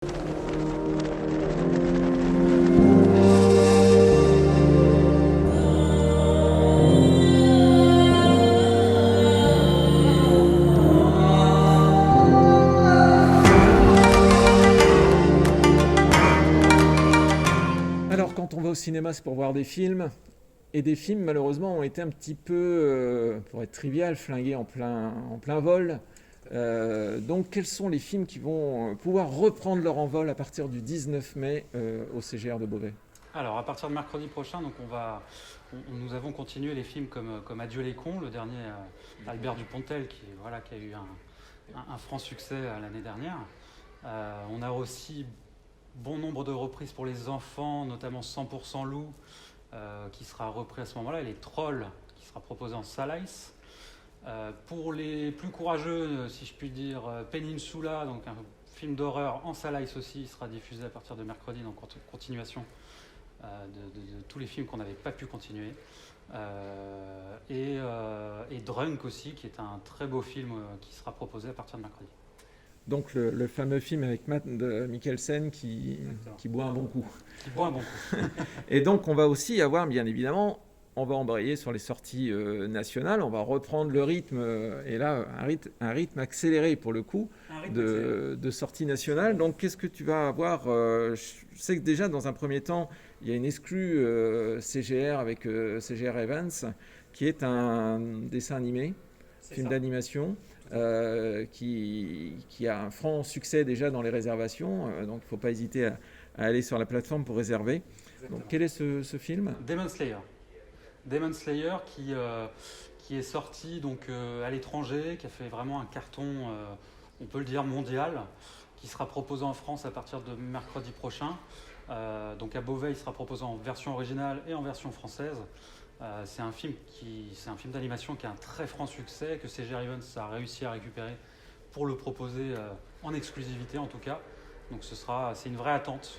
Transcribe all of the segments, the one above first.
Alors, quand on va au cinéma, c'est pour voir des films. Et des films, malheureusement, ont été un petit peu, pour être trivial, flingués en plein vol. Donc, quels sont les films qui vont pouvoir reprendre leur envol à partir du 19 mai au CGR de Beauvais? Alors, à partir de mercredi prochain, donc nous avons continué les films comme Adieu les cons, le dernier Albert Dupontel qui a eu un franc succès l'année dernière. On a aussi bon nombre de reprises pour les enfants, notamment 100% loup, qui sera repris à ce moment-là, et les Trolls, qui sera proposé en Salaïs. Pour les plus courageux, si je puis dire, Peninsula, donc un film d'horreur en Salaïs aussi, sera diffusé à partir de mercredi, donc en continuation de tous les films qu'on n'avait pas pu continuer. Et Drunk aussi, qui est un très beau film qui sera proposé à partir de mercredi. Donc, le fameux film avec Matt Mikkelsen qui boit un bon coup. Qui boit un bon coup. Et donc, on va aussi avoir, bien évidemment, on va embrayer sur les sorties nationales, on va reprendre le rythme, et là, un rythme accéléré pour le coup, de sorties nationales. Donc, qu'est-ce que tu vas avoir Je sais que déjà, dans un premier temps, il y a une exclue CGR avec CGR Evans, qui est un dessin animé, film d'animation. Qui a un franc succès déjà dans les réservations, donc il ne faut pas hésiter à aller sur la plateforme pour réserver. Exactement. Donc quel est ce film? Demon Slayer. Demon Slayer qui est sorti donc, à l'étranger, qui a fait vraiment un carton, on peut le dire, mondial, qui sera proposé en France à partir de mercredi prochain. Donc à Beauvais, il sera proposé en version originale et en version française. C'est un film d'animation qui a un très franc succès, que CGR Evans a réussi à récupérer pour le proposer en exclusivité en tout cas. Donc c'est une vraie attente,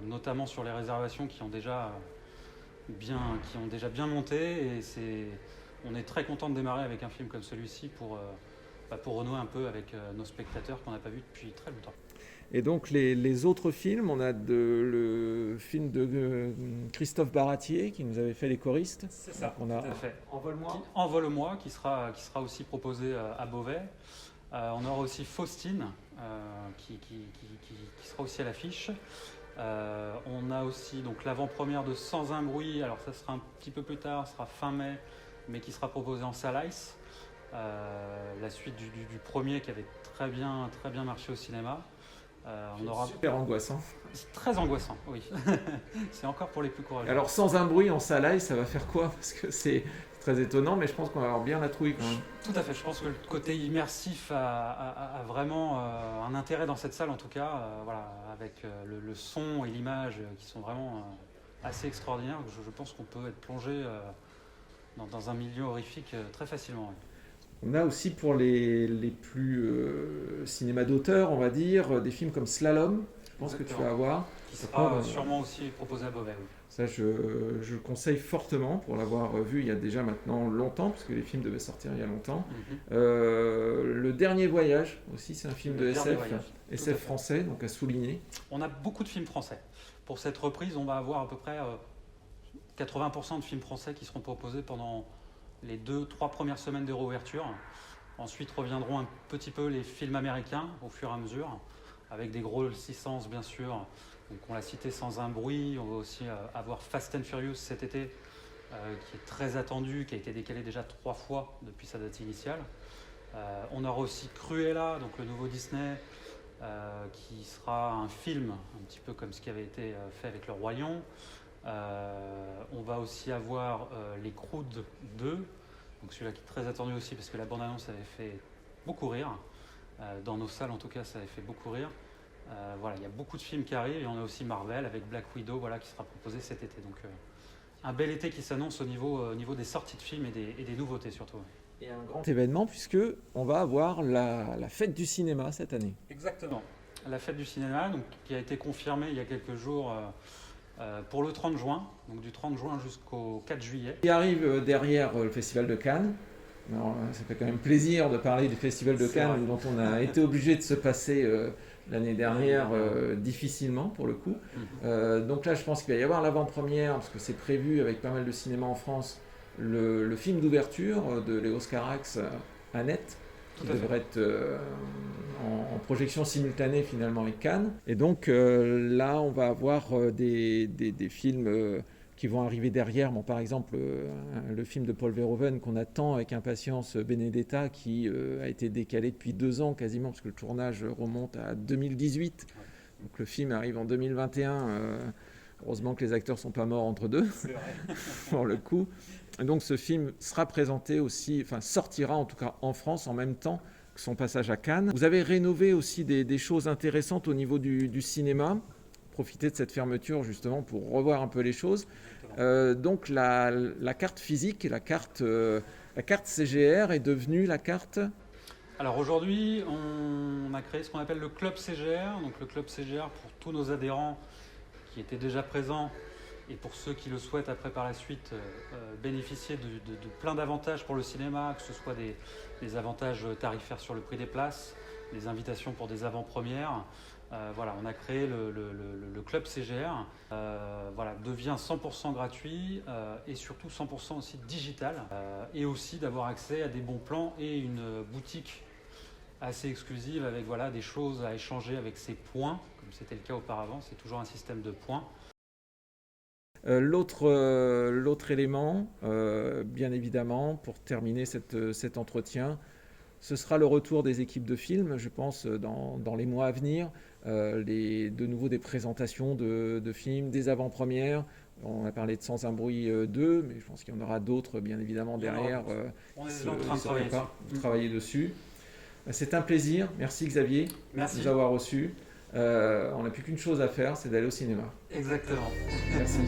notamment sur les réservations qui ont déjà bien monté. Et on est très content de démarrer avec un film comme celui-ci pour renouer un peu avec nos spectateurs qu'on n'a pas vus depuis très longtemps. Et donc les autres films, on a le film de Christophe Baratier qui nous avait fait Les Choristes. C'est ça, on a tout à fait. Envole-moi. Envole-moi qui sera aussi proposé à Beauvais. On aura aussi Faustine qui sera aussi à l'affiche. On a aussi donc l'avant-première de Sans un bruit. Alors ça sera un petit peu plus tard, ce sera fin mai, mais qui sera proposé en Salaïs. La suite du premier qui avait très bien marché au cinéma. On aura super angoissant. C'est très angoissant, oui. C'est encore pour les plus courageux. Alors sans un bruit en Salaïs, ça va faire quoi? Parce que c'est très étonnant, mais je pense qu'on va avoir bien la trouille quand même. Tout à fait, je pense que le côté immersif a vraiment un intérêt dans cette salle en tout cas, voilà, avec le son et l'image qui sont vraiment assez extraordinaires. Je pense qu'on peut être plongé dans un milieu horrifique très facilement. Oui. On a aussi pour les plus cinéma d'auteur, on va dire, des films comme Slalom, je pense que tu vas avoir. Qui sera sûrement aussi proposé à Beauvais. Oui. Ça, je le conseille fortement pour l'avoir vu il y a déjà maintenant longtemps, parce que les films devaient sortir il y a longtemps. Le Dernier Voyage aussi, c'est un film de SF français, donc à souligner. On a beaucoup de films français. Pour cette reprise, on va avoir à peu près 80% de films français qui seront proposés pendant les 2-3 premières semaines de réouverture. Ensuite reviendront un petit peu les films américains au fur et à mesure, avec des gros licences bien sûr. Donc on l'a cité Sans un bruit, on va aussi avoir Fast and Furious cet été, qui est très attendu, qui a été décalé déjà 3 fois depuis sa date initiale. On aura aussi Cruella, donc le nouveau Disney, qui sera un film, un petit peu comme ce qui avait été fait avec Le Roi Lion. On va aussi avoir Les Croods 2, donc celui-là qui est très attendu aussi parce que la bande-annonce avait fait beaucoup rire. Dans nos salles en tout cas, ça avait fait beaucoup rire. Voilà, il y a beaucoup de films qui arrivent et on a aussi Marvel avec Black Widow, voilà, qui sera proposé cet été. Donc un bel été qui s'annonce au niveau des sorties de films et des nouveautés surtout. Et un grand événement puisque on va avoir la fête du cinéma cette année. Exactement. La fête du cinéma, donc, qui a été confirmée il y a quelques jours pour le 30 juin, donc du 30 juin jusqu'au 4 juillet. Qui arrive derrière le Festival de Cannes. Alors, ça fait quand même plaisir de parler du Festival de Cannes dont on a été obligé de se passer l'année dernière, difficilement pour le coup. Donc là, je pense qu'il va y avoir l'avant-première, parce que c'est prévu avec pas mal de cinéma en France, le film d'ouverture de Léos Carax, Annette, qui devrait être en projection simultanée finalement avec Cannes. Et donc là, on va avoir des films qui vont arriver derrière. Bon, par exemple, le film de Paul Verhoeven qu'on attend avec impatience, Benedetta, qui a été décalé depuis 2 ans quasiment, parce que le tournage remonte à 2018. Donc le film arrive en 2021. Heureusement que les acteurs ne sont pas morts entre deux, pour le coup. Et donc ce film sera présenté aussi, enfin sortira en tout cas en France en même temps que son passage à Cannes. Vous avez rénové aussi des choses intéressantes au niveau du cinéma. Profitez de cette fermeture justement pour revoir un peu les choses. Donc la carte physique, la carte CGR est devenue la carte... Alors aujourd'hui, on a créé ce qu'on appelle le Club CGR. Donc le Club CGR pour tous nos adhérents qui étaient déjà présents et pour ceux qui le souhaitent après par la suite bénéficier de plein d'avantages pour le cinéma, que ce soit des avantages tarifaires sur le prix des places, des invitations pour des avant-premières. Voilà, on a créé le Club CGR, voilà, devient 100% gratuit et surtout 100% aussi digital et aussi d'avoir accès à des bons plans et une boutique assez exclusive avec voilà, des choses à échanger avec ses points, comme c'était le cas auparavant, c'est toujours un système de points. L'autre élément, bien évidemment, pour terminer cet entretien, ce sera le retour des équipes de films, je pense, dans les mois à venir, de nouveau des présentations de films, des avant-premières. On a parlé de Sans un bruit 2, mais je pense qu'il y en aura d'autres, bien évidemment, derrière. On est déjà en train de travailler dessus. C'est un plaisir. Merci Xavier de nous avoir reçus. On n'a plus qu'une chose à faire, c'est d'aller au cinéma. Exactement. Merci.